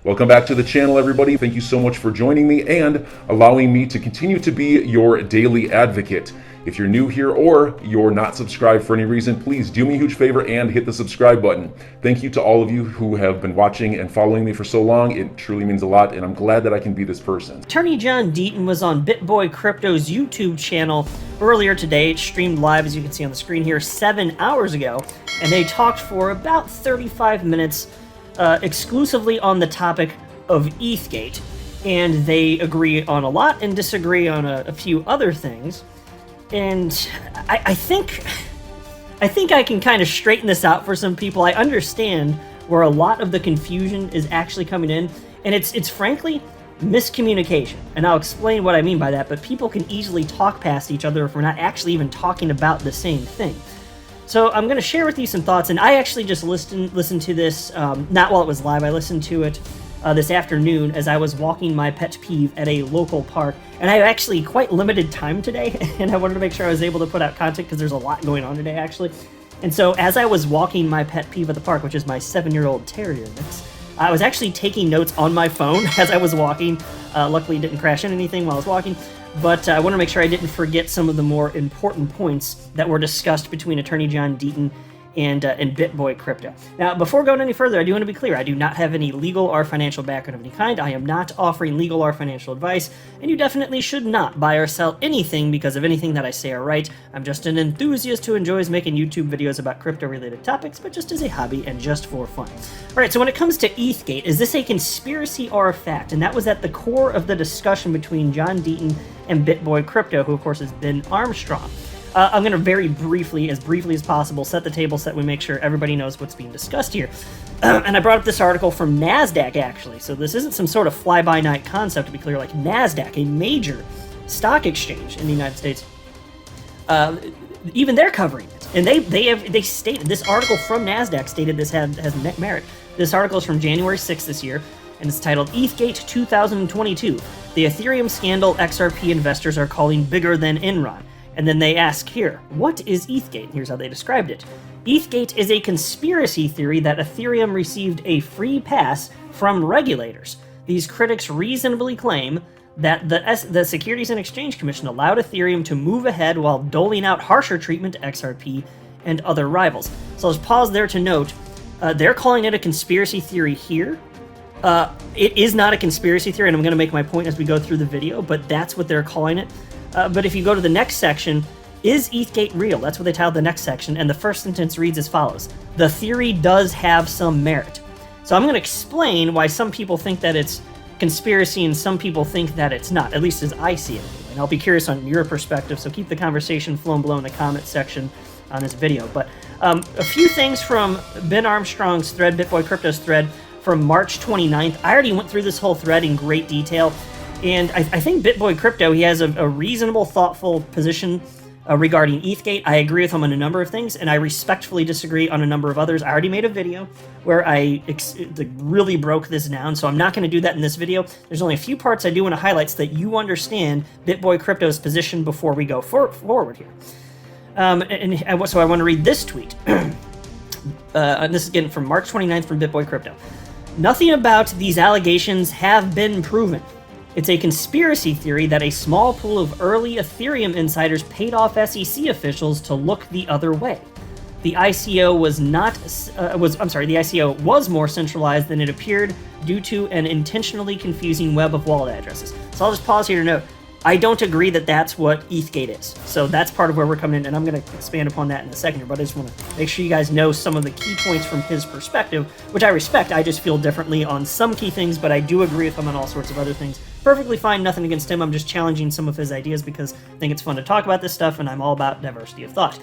Welcome back to the channel, everybody. Thank you so much for joining me and allowing me to continue to be your daily advocate. If you're new here or you're not subscribed for any reason, please do me a huge favor and hit the subscribe button. Thank you to all of you who have been watching and following me for so long. It truly means a lot, and I'm glad that I can be this person. Attorney John DEATON was on BITBOY Crypto's YouTube channel earlier today. It streamed live, as you can see on the screen here, 7 hours ago, and they talked for about 35 minutes exclusively on the topic of ETHgate, and they agree on a lot and disagree on a few other things. And I think I can kind of straighten this out for some people. I understand where a lot of the confusion is actually coming in, and it's frankly miscommunication. And I'll explain what I mean by that, but people can easily talk past each other if we're not actually even talking about the same thing. So I'm going to share with you some thoughts, and I actually just listened to this, not while it was live. I listened to it this afternoon as I was walking my pet peeve at a local park, and I have actually quite limited time today, and I wanted to make sure I was able to put out content because there's a lot going on today, actually. And so as I was walking my pet peeve at the park, which is my 7-year-old terrier mix, I was actually taking notes on my phone as I was walking. Luckily, it didn't crash into anything while I was walking. But I want to make sure I didn't forget some of the more important points that were discussed between Attorney John DEATON and BitBoy Crypto. Now, before going any further, I do want to be clear. I do not have any legal or financial background of any kind. I am not offering legal or financial advice, and you definitely should not buy or sell anything because of anything that I say or write. I'm just an enthusiast who enjoys making YouTube videos about crypto-related topics, but just as a hobby and just for fun. All right, so when it comes to ETHgate, is this a conspiracy or a fact? And that was at the core of the discussion between John DEATON and BitBoy Crypto, who of course is Ben Armstrong. I'm going to very briefly as possible, set the table so that we make sure everybody knows what's being discussed here. And I brought up this article from NASDAQ, actually. So this isn't some sort of fly-by-night concept, to be clear, like NASDAQ, a major stock exchange in the United States. Even they're covering it. And they stated, this article from NASDAQ stated this has merit. This article is from January 6th this year, and it's titled ETHgate 2022. The Ethereum scandal XRP investors are calling bigger than Enron. And then they ask here, what is ETHgate? And here's how they described it. ETHgate is a conspiracy theory that Ethereum received a free pass from regulators. These critics reasonably claim that the Securities and Exchange Commission allowed Ethereum to move ahead while doling out harsher treatment to XRP and other rivals. So let's pause there to note, they're calling it a conspiracy theory here. It is not a conspiracy theory, and I'm going to make my point as we go through the video, but that's what they're calling it. But if you go to the next section, is ETHgate real? That's what they titled the next section, and the first sentence reads as follows. The theory does have some merit. So I'm going to explain why some people think that it's conspiracy and some people think that it's not, at least as I see it. And I'll be curious on your perspective, so keep the conversation flowing below in the comment section on this video. But a few things from Ben Armstrong's thread, BitBoy Crypto's thread, from March 29th. I already went through this whole thread in great detail. And I think BitBoy Crypto, he has a reasonable, thoughtful position regarding ETHgate. I agree with him on a number of things, and I respectfully disagree on a number of others. I already made a video where I really broke this down, so I'm not going to do that in this video. There's only a few parts I do want to highlight so that you understand BitBoy Crypto's position before we go forward here. So I want to read this tweet. And this is again from March 29th from BitBoy Crypto. Nothing about these allegations have been proven. It's a conspiracy theory that a small pool of early Ethereum insiders paid off SEC officials to look the other way. The ICO the ICO was more centralized than it appeared due to an intentionally confusing web of wallet addresses. So I'll just pause here to note, I don't agree that that's what ETHgate is. So that's part of where we're coming in, and I'm going to expand upon that in a second here, but I just want to make sure you guys know some of the key points from his perspective, which I respect. I just feel differently on some key things, but I do agree with him on all sorts of other things. Perfectly fine, nothing against him. I'm just challenging some of his ideas because I think it's fun to talk about this stuff, and I'm all about diversity of thought.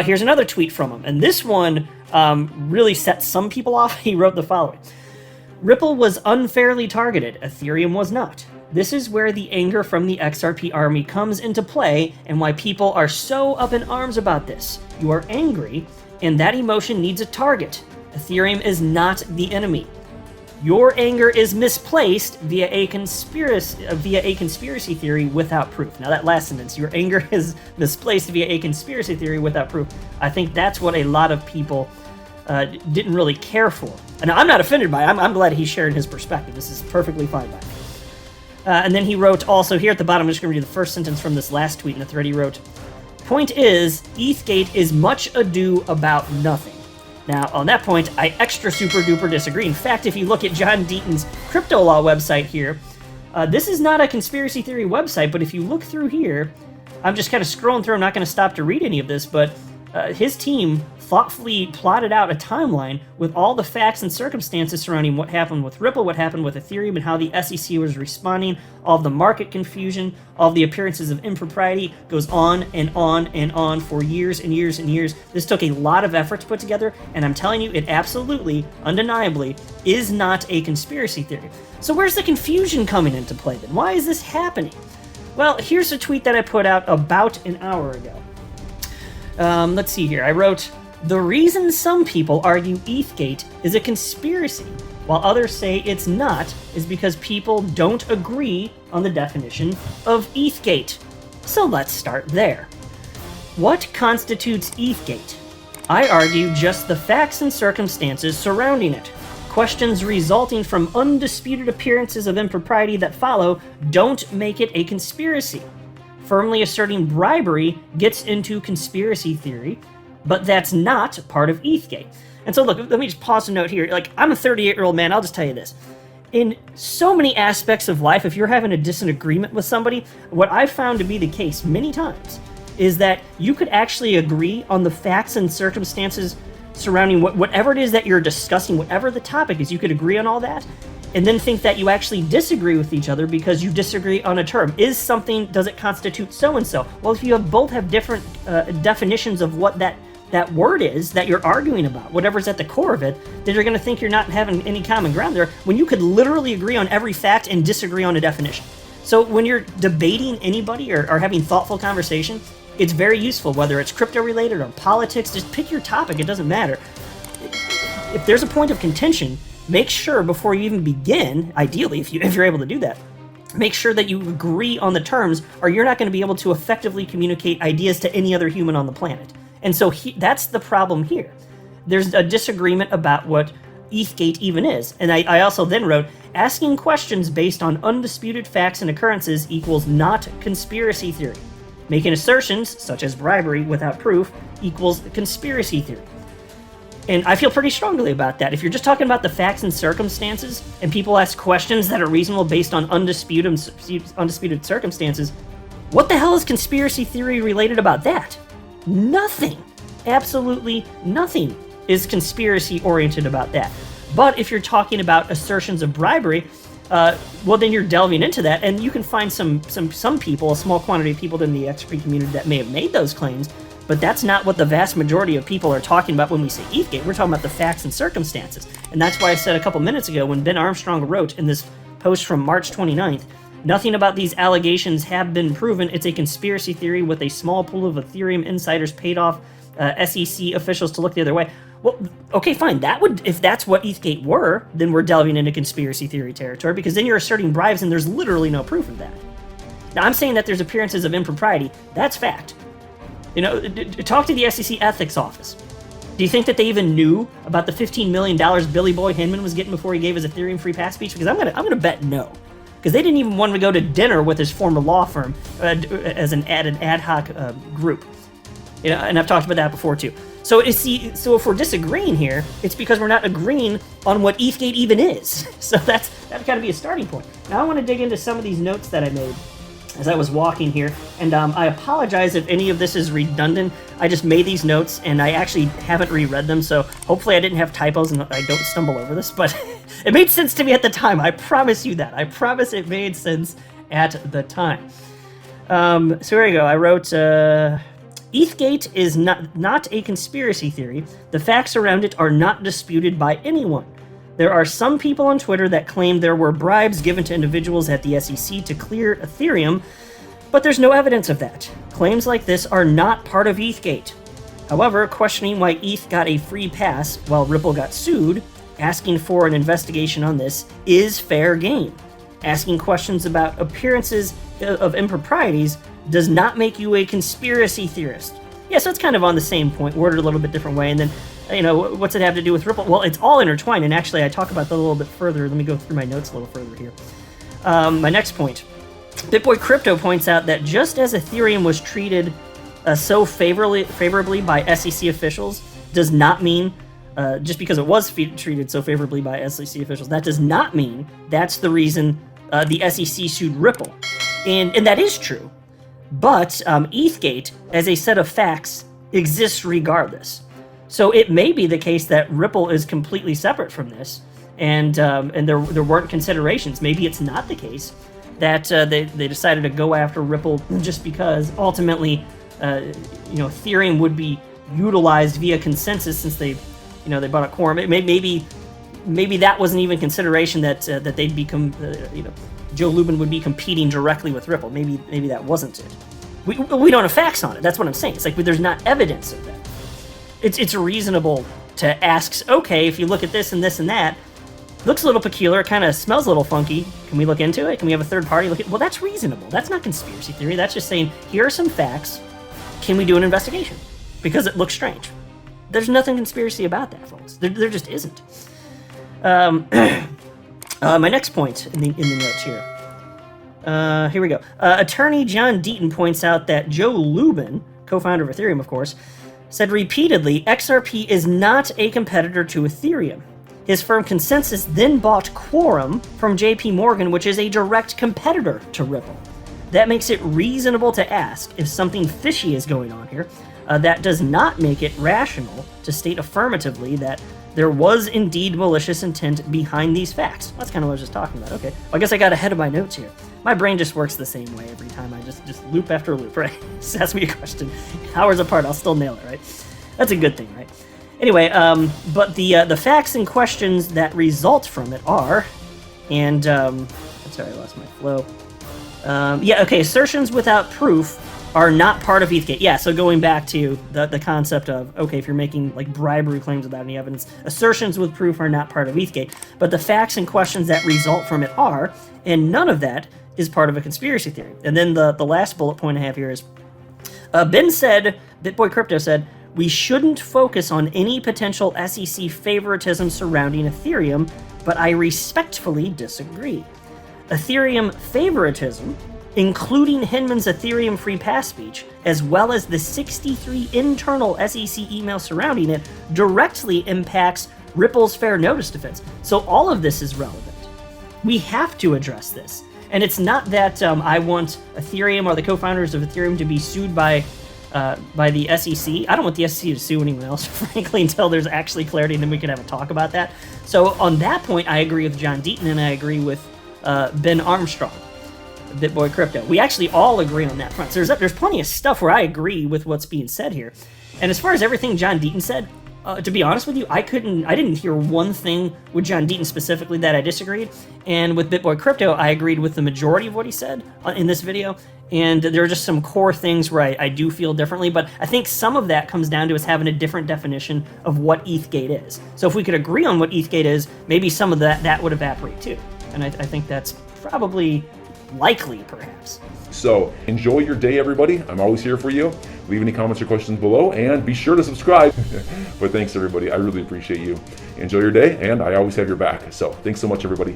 Here's another tweet from him, and this one really set some people off. He wrote the following. Ripple was unfairly targeted. Ethereum was not. This is where the anger from the XRP army comes into play and why people are so up in arms about this. You are angry, and that emotion needs a target. Ethereum is not the enemy. Your anger is misplaced via a conspiracy theory without proof. Now that last sentence, your anger is misplaced via a conspiracy theory without proof. I think that's what a lot of people didn't really care for. And I'm not offended by it. I'm glad he's sharing his perspective. This is perfectly fine by me. And then he wrote also here at the bottom, I'm just going to read the first sentence from this last tweet in the thread. He wrote, "Point is, ETHgate is much ado about nothing." Now, on that point, I extra super duper disagree. In fact, if you look at John Deaton's crypto law website here, this is not a conspiracy theory website, but if you look through here, I'm just kind of scrolling through. I'm not going to stop to read any of this, but his team thoughtfully plotted out a timeline with all the facts and circumstances surrounding what happened with Ripple, what happened with Ethereum, and how the SEC was responding, all of the market confusion, all of the appearances of impropriety, goes on and on and on for years and years and years. This took a lot of effort to put together, and I'm telling you, it absolutely, undeniably, is not a conspiracy theory. So where's the confusion coming into play then? Why is this happening? Well, here's a tweet that I put out about an hour ago. Let's see here. I wrote, "The reason some people argue ETHgate is a conspiracy, while others say it's not, is because people don't agree on the definition of ETHgate. So let's start there. What constitutes ETHgate? I argue just the facts and circumstances surrounding it. Questions resulting from undisputed appearances of impropriety that follow don't make it a conspiracy. Firmly asserting bribery gets into conspiracy theory, but that's not part of ETHgate." And so look, let me just pause a note here. Like, I'm a 38-year-old man, I'll just tell you this. In so many aspects of life, if you're having a disagreement with somebody, what I've found to be the case many times is that you could actually agree on the facts and circumstances surrounding whatever it is that you're discussing, whatever the topic is, you could agree on all that, and then think that you actually disagree with each other because you disagree on a term. Does it constitute so-and-so? Well, if you both have different definitions of what that word is that you're arguing about, whatever's at the core of it, then you're going to think you're not having any common ground there when you could literally agree on every fact and disagree on a definition. So when you're debating anybody or having thoughtful conversation, it's very useful, whether it's crypto related or politics. Just pick your topic, it doesn't matter. If there's a point of contention, make sure before you even begin, ideally, if you're able to do that, make sure that you agree on the terms, or you're not going to be able to effectively communicate ideas to any other human on the planet. And so that's the problem here. There's a disagreement about what ETHgate even is. And I also then wrote, asking questions based on undisputed facts and occurrences equals not conspiracy theory. Making assertions, such as bribery, without proof equals conspiracy theory. And I feel pretty strongly about that. If you're just talking about the facts and circumstances, and people ask questions that are reasonable based on undisputed circumstances, what the hell is conspiracy theory related about that? Nothing. Absolutely nothing is conspiracy oriented about that. But if you're talking about assertions of bribery, well, then you're delving into that, and you can find some people, a small quantity of people in the XRP community that may have made those claims, but that's not what the vast majority of people are talking about when we say ETHgate. We're talking about the facts and circumstances. And that's why I said a couple minutes ago when Ben Armstrong wrote in this post from March 29th, nothing about these allegations have been proven. It's a conspiracy theory with a small pool of Ethereum insiders paid off SEC officials to look the other way. Well, okay, fine. If that's what ETHgate were, then we're delving into conspiracy theory territory, because then you're asserting bribes and there's literally no proof of that. Now, I'm saying that there's appearances of impropriety. That's fact. You know, talk to the SEC ethics office. Do you think that they even knew about the $15 million Billy Boy Hinman was getting before he gave his Ethereum free pass speech? Because I'm gonna bet no. Because they didn't even want to go to dinner with his former law firm as an ad hoc group. You know, and I've talked about that before too. So if we're disagreeing here, it's because we're not agreeing on what ETHgate even is. So that's got to be a starting point. Now I want to dig into some of these notes that I made as I was walking here, and I apologize if any of this is redundant. I just made these notes, and I actually haven't reread them, so hopefully I didn't have typos and I don't stumble over this, but it made sense to me at the time. I promise you that. I promise it made sense at the time. So here we go. I wrote, ETHgate is not a conspiracy theory. The facts around it are not disputed by anyone. There are some people on Twitter that claim there were bribes given to individuals at the SEC to clear Ethereum, but there's no evidence of that. Claims like this are not part of ETHgate. However, questioning why ETH got a free pass while Ripple got sued, asking for an investigation on this, is fair game. Asking questions about appearances of improprieties does not make you a conspiracy theorist. Yeah, so it's kind of on the same point, worded a little bit different way. And then You know, what's it have to do with Ripple? Well, it's all intertwined, and actually I talk about that a little bit further. Let me go through my notes a little further here. My next point. BitBoy Crypto points out that just as Ethereum was treated so favorably by SEC officials, does not mean, just because it was treated so favorably by SEC officials, that does not mean that's the reason the SEC sued Ripple. And that is true. But ETHgate, as a set of facts, exists regardless. So it may be the case that Ripple is completely separate from this, and there weren't considerations. Maybe it's not the case that they decided to go after Ripple just because ultimately, Ethereum would be utilized via consensus since they bought a quorum. Maybe that wasn't even consideration that they'd become, Joe Lubin would be competing directly with Ripple. Maybe that wasn't it. We don't have facts on it. That's what I'm saying. It's like there's not evidence of that. It's reasonable to ask, okay, if you look at this and this and that, looks a little peculiar, kind of smells a little funky. Can we look into it? Can we have a third party look at it? Well, that's reasonable. That's not conspiracy theory. That's just saying, here are some facts. Can we do an investigation? Because it looks strange. There's nothing conspiracy about that, folks. There just isn't. My next point in the notes here. Here we go. Attorney John Deaton points out that Joe Lubin, co-founder of Ethereum, of course, said repeatedly XRP is not a competitor to Ethereum. His firm Consensus then bought Quorum from JP Morgan, which is a direct competitor to Ripple. That makes it reasonable to ask if something fishy is going on here. That does not make it rational to state affirmatively that there was indeed malicious intent behind these facts. That's kind of what I was just talking about. Okay, well, I guess I got ahead of my notes here. My brain just works the same way every time. I just loop after loop, right? Just ask me a question. Hours apart, I'll still nail it, right? That's a good thing, right? Anyway, but the facts and questions that result from it are, and sorry, I lost my flow. Assertions without proof are not part of ETHgate. Yeah, so going back to the concept of, okay, if you're making like bribery claims without any evidence, assertions with proof are not part of ETHgate, but the facts and questions that result from it are, and none of that is part of a conspiracy theory. And then the last bullet point I have here is, BitBoy Crypto said, we shouldn't focus on any potential SEC favoritism surrounding Ethereum, but I respectfully disagree. Ethereum favoritism, including Hinman's Ethereum free pass speech, as well as the 63 internal SEC emails surrounding it, directly impacts Ripple's fair notice defense. So all of this is relevant. We have to address this. And it's not that I want Ethereum or the co-founders of Ethereum to be sued by the SEC. I don't want the SEC to sue anyone else, frankly, until there's actually clarity, and then we can have a talk about that. So on that point, I agree with John Deaton, and I agree with Ben Armstrong, BitBoy Crypto. We actually all agree on that front. So there's plenty of stuff where I agree with what's being said here. And as far as everything John Deaton said, to be honest with you, I didn't hear one thing with John Deaton specifically that I disagreed. And with BitBoy Crypto, I agreed with the majority of what he said in this video. And there are just some core things where I do feel differently, but I think some of that comes down to us having a different definition of what ETHgate is. So if we could agree on what ETHgate is, maybe some of that would evaporate too. And I think that's probably likely, perhaps. So enjoy your day, everybody. I'm always here for you. Leave any comments or questions below, and be sure to subscribe. But thanks, everybody. I really appreciate you. Enjoy your day, and I always have your back. So thanks so much, everybody.